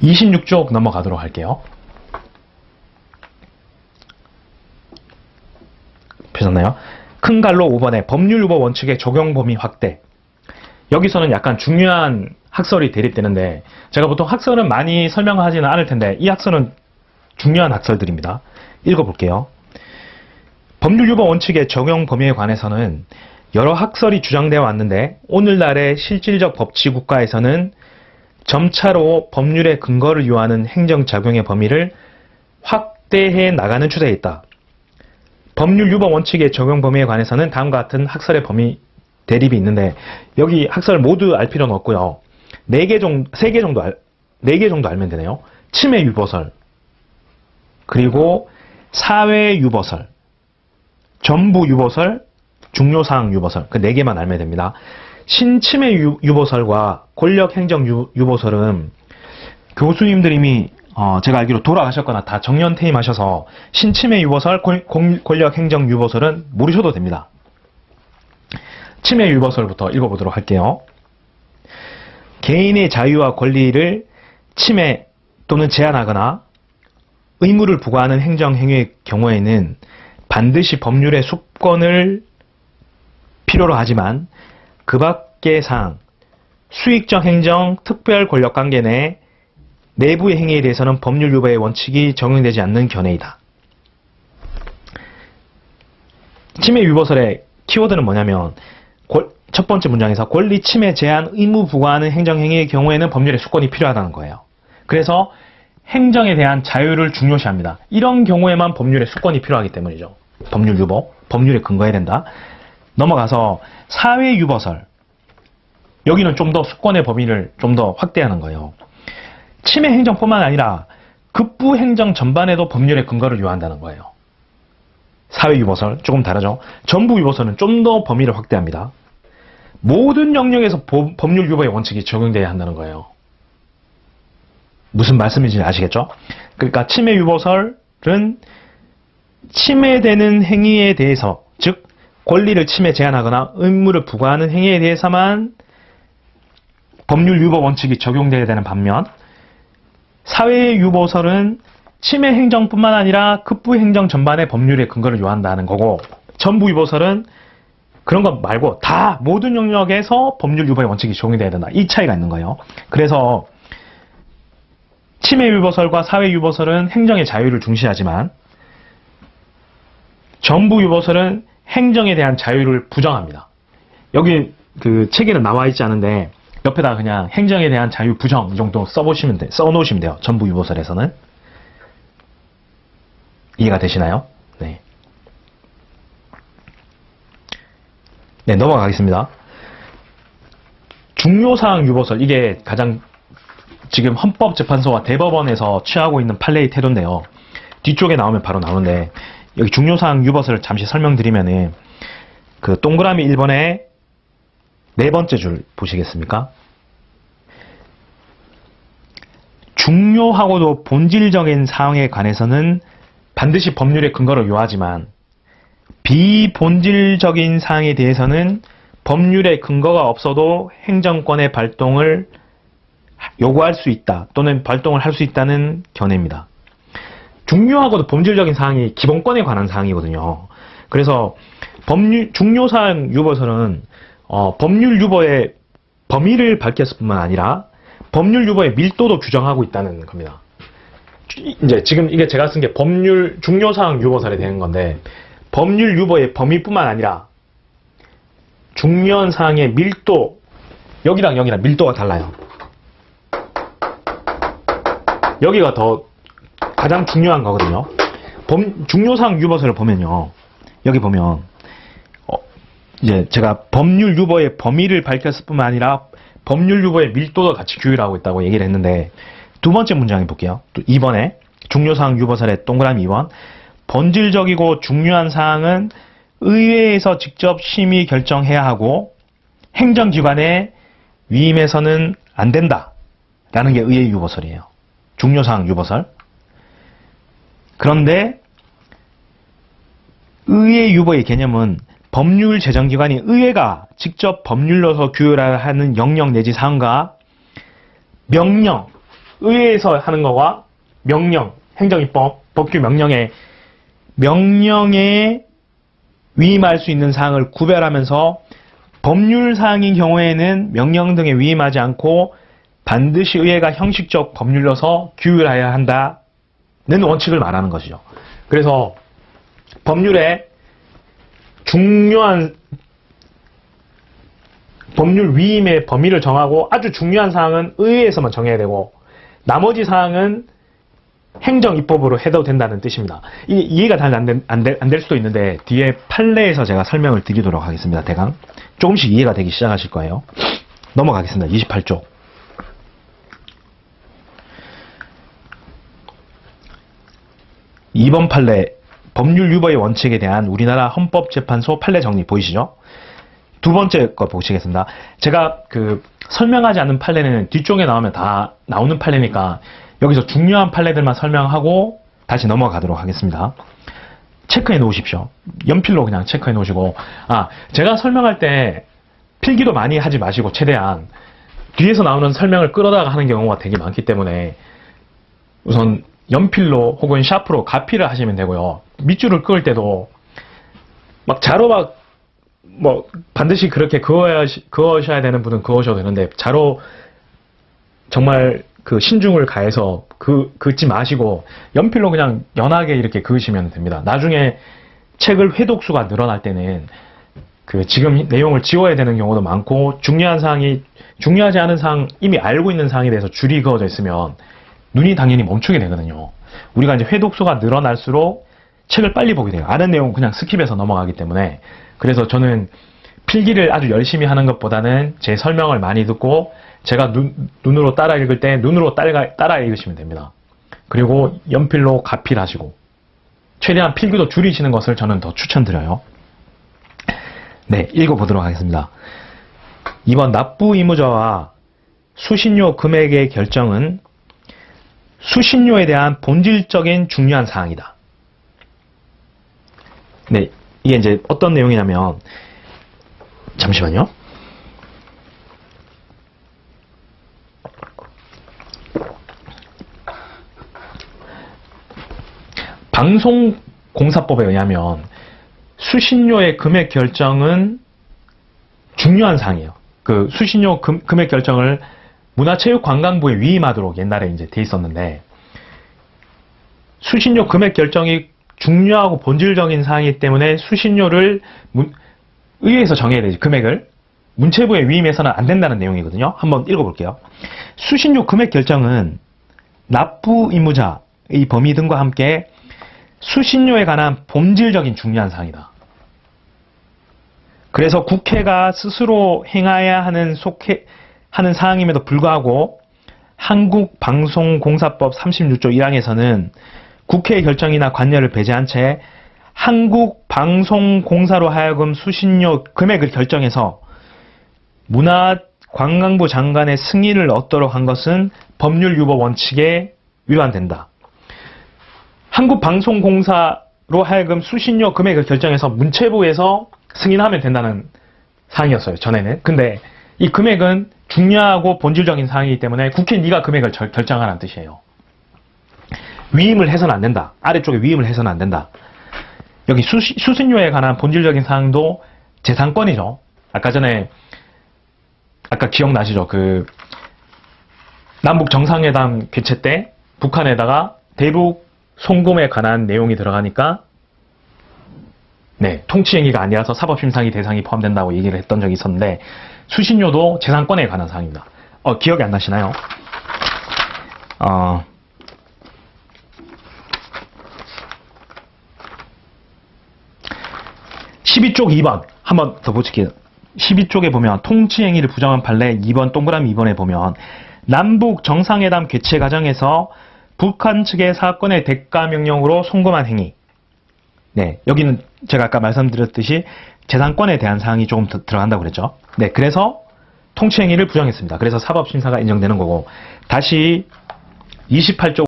26쪽 넘어가도록 할게요. 보셨나요? 큰 갈로 5번에 법률유보 원칙의 적용 범위 확대. 여기서는 약간 중요한 학설이 대립되는데, 제가 보통 학설은 많이 설명하지는 않을 텐데 이 학설은 중요한 학설들입니다. 읽어볼게요. 법률유보 원칙의 적용 범위에 관해서는 여러 학설이 주장되어 왔는데, 오늘날의 실질적 법치국가에서는 점차로 법률의 근거를 요하는 행정작용의 범위를 확대해 나가는 추세에 있다. 법률유보 원칙의 적용 범위에 관해서는 다음과 같은 학설의 범위 대립이 있는데, 여기 학설 모두 알 필요는 없고요. 4개 정도 알면 되네요. 침해유보설, 그리고 사회유보설, 전부유보설, 중요사항유보설, 그 4개만 알면 됩니다. 신침해유보설과 권력행정유보설은 교수님들이 이미 제가 알기로 돌아가셨거나 다 정년퇴임하셔서 신침해유보설, 권력행정유보설은 모르셔도 됩니다. 침해유보설부터 읽어보도록 할게요. 개인의 자유와 권리를 침해 또는 제한하거나 의무를 부과하는 행정행위의 경우에는 반드시 법률의 숙권을 필요로 하지만 그 밖의 사항, 수익적 행정, 특별 권력 관계 내 내부의 행위에 대해서는 법률유보의 원칙이 적용되지 않는 견해이다. 침해유보설의 키워드는 뭐냐면, 첫 번째 문장에서 권리 침해 제한 의무 부과하는 행정행위의 경우에는 법률의 숙권이 필요하다는 거예요. 그래서 행정에 대한 자유를 중요시합니다. 이런 경우에만 법률의 숙권이 필요하기 때문이죠. 법률유보, 법률에 근거해야 된다. 넘어가서 사회유보설. 여기는 좀 더 숙권의 범위를 좀 더 확대하는 거예요. 침해 행정뿐만 아니라 급부 행정 전반에도 법률의 근거를 요한다는 거예요. 사회유보설 조금 다르죠. 전부유보설은 좀 더 범위를 확대합니다. 모든 영역에서 법률유보의 원칙이 적용돼야 한다는 거예요. 무슨 말씀인지 아시겠죠? 그러니까 침해유보설은 침해되는 행위에 대해서, 즉 권리를 침해 제한하거나 의무를 부과하는 행위에 대해서만 법률유보 원칙이 적용돼야 되는 반면, 사회유보설은 침해 행정뿐만 아니라 급부 행정 전반의 법률의 근거를 요한다는 거고, 전부유보설은 그런 것 말고 다 모든 영역에서 법률유보의 원칙이 적용돼야 된다. 이 차이가 있는 거예요. 그래서 침해유보설과 사회유보설은 행정의 자유를 중시하지만 전부유보설은 행정에 대한 자유를 부정합니다. 여기 그 책에는 나와 있지 않은데 옆에다 그냥 행정에 대한 자유 부정 이 정도 써놓으시면 돼요. 전부유보설에서는. 이해가 되시나요? 네. 네, 넘어가겠습니다. 중요사항 유보설, 이게 가장 지금 헌법재판소와 대법원에서 취하고 있는 판례의 태도인데요. 뒤쪽에 나오면 바로 나오는데, 여기 중요사항 유보설을 잠시 설명드리면은, 그 동그라미 1번의 4번째 줄 보시겠습니까? 중요하고도 본질적인 사항에 관해서는 반드시 법률의 근거를 요하지만 비본질적인 사항에 대해서는 법률의 근거가 없어도 행정권의 발동을 요구할 수 있다 또는 발동을 할 수 있다는 견해입니다. 중요하고도 본질적인 사항이 기본권에 관한 사항이거든요. 그래서 중요사항 유보설은 법률 유보의 범위를 밝혔을 뿐만 아니라 법률 유보의 밀도도 규정하고 있다는 겁니다. 이제 지금 이게 제가 쓴 게 중요사항 유보설에 되는 건데, 법률 유보의 범위뿐만 아니라 중요한 사항의 밀도, 여기랑 여기랑 밀도가 달라요. 여기가 더 가장 중요한 거거든요. 중요사항 유보설을 보면요, 여기 보면 이제 제가 법률 유보의 범위를 밝혔을 뿐만 아니라 법률 유보의 밀도도 같이 규율하고 있다고 얘기를 했는데, 두 번째 문장에 볼게요. 또 2번에 중요사항 유보설의 동그라미 2번. 본질적이고 중요한 사항은 의회에서 직접 심의 결정해야 하고 행정기관에 위임해서는 안 된다 라는 게 의회 유보설이에요. 중요사항 유보설. 그런데 의회 유보의 개념은 법률 제정기관이 의회가 직접 법률로서 규율하는 영역 내지 사항과 명령, 의회에서 하는 거와 명령, 행정입법, 법규 명령에 위임할 수 있는 사항을 구별하면서 법률사항인 경우에는 명령 등에 위임하지 않고 반드시 의회가 형식적 법률로서 규율하여야 한다는 원칙을 말하는 것이죠. 그래서 법률의 중요한 법률 위임의 범위를 정하고 아주 중요한 사항은 의회에서만 정해야 되고 나머지 사항은 행정입법으로 해도 된다는 뜻입니다. 이해가 잘 안 될 수도 있는데 뒤에 판례에서 제가 설명을 드리도록 하겠습니다. 대강 조금씩 이해가 되기 시작하실 거예요. 넘어가겠습니다. 28쪽. 이번 판례 법률 유보의 원칙에 대한 우리나라 헌법재판소 판례 정리 보이시죠? 두 번째 거 보시겠습니다. 제가 설명하지 않는 판례는 뒤쪽에 나오면 다 나오는 판례니까 여기서 중요한 판례들만 설명하고 다시 넘어가도록 하겠습니다. 체크해 놓으십시오. 연필로 그냥 체크해 놓으시고, 제가 설명할 때 필기도 많이 하지 마시고 최대한 뒤에서 나오는 설명을 끌어다가 하는 경우가 되게 많기 때문에 우선 연필로 혹은 샤프로 가피를 하시면 되고요. 밑줄을 그을 때도 자로 반드시 그렇게 그으셔야 되는 분은 그으셔도 되는데 자로 정말 신중을 가해서 긋지 마시고 연필로 그냥 연하게 이렇게 그으시면 됩니다. 나중에 책을 회독수가 늘어날 때는 지금 내용을 지워야 되는 경우도 많고 중요하지 않은 사항, 이미 알고 있는 사항에 대해서 줄이 그어져 있으면 눈이 당연히 멈추게 되거든요. 우리가 이제 회독수가 늘어날수록 책을 빨리 보게 돼요. 아는 내용은 그냥 스킵해서 넘어가기 때문에. 그래서 저는 필기를 아주 열심히 하는 것보다는 제 설명을 많이 듣고 제가 눈으로 따라 읽을 때 눈으로 따라 읽으시면 됩니다. 그리고 연필로 가피를 하시고 최대한 필기도 줄이시는 것을 저는 더 추천드려요. 네, 읽어보도록 하겠습니다. 이번 납부 의무자와 수신료 금액의 결정은 수신료에 대한 본질적인 중요한 사항이다. 네, 이게 이제 어떤 내용이냐면, 잠시만요. 방송공사법에 의하면 수신료의 금액 결정은 중요한 사항이에요. 수신료 금액 결정을 문화체육관광부에 위임하도록 옛날에 이제 돼 있었는데, 수신료 금액 결정이 중요하고 본질적인 사항이기 때문에 수신료를 의회에서 정해야 되지, 금액을. 문체부에 위임해서는 안 된다는 내용이거든요. 한번 읽어볼게요. 수신료 금액 결정은 납부 의무자의 범위 등과 함께 수신료에 관한 본질적인 중요한 사항이다. 그래서 국회가 스스로 행해야 하는 사항임에도 불구하고 한국방송공사법 36조 1항에서는 국회의 결정이나 관여를 배제한 채 한국방송공사로 하여금 수신료 금액을 결정해서 문화관광부 장관의 승인을 얻도록 한 것은 법률 유보 원칙에 위반된다. 한국방송공사로 하여금 수신료 금액을 결정해서 문체부에서 승인하면 된다는 사항이었어요, 전에는. 근데 이 금액은 중요하고 본질적인 사항이기 때문에 국회 네가 금액을 결정하라는 뜻이에요. 위임을 해서는 안 된다. 아래쪽에 위임을 해서는 안 된다. 여기 수신료에 관한 본질적인 사항도 재산권이죠. 아까 기억나시죠? 남북 정상회담 개최 때 북한에다가 대북 송금에 관한 내용이 들어가니까 통치행위가 아니라서 사법심사기 대상이 포함된다고 얘기를 했던 적이 있었는데 수신료도 재산권에 관한 사항입니다. 기억이 안 나시나요? 12쪽 2번 한번 더 보실게요. 12쪽에 보면 통치행위를 부정한 판례 2번 동그라미 2번에 보면 남북 정상회담 개최 과정에서 북한 측의 사건의 대가 명령으로 송금한 행위. 네, 여기는 제가 아까 말씀드렸듯이 재산권에 대한 사항이 조금 더 들어간다고 그랬죠. 네, 그래서 통치행위를 부정했습니다. 그래서 사법심사가 인정되는 거고, 다시 28쪽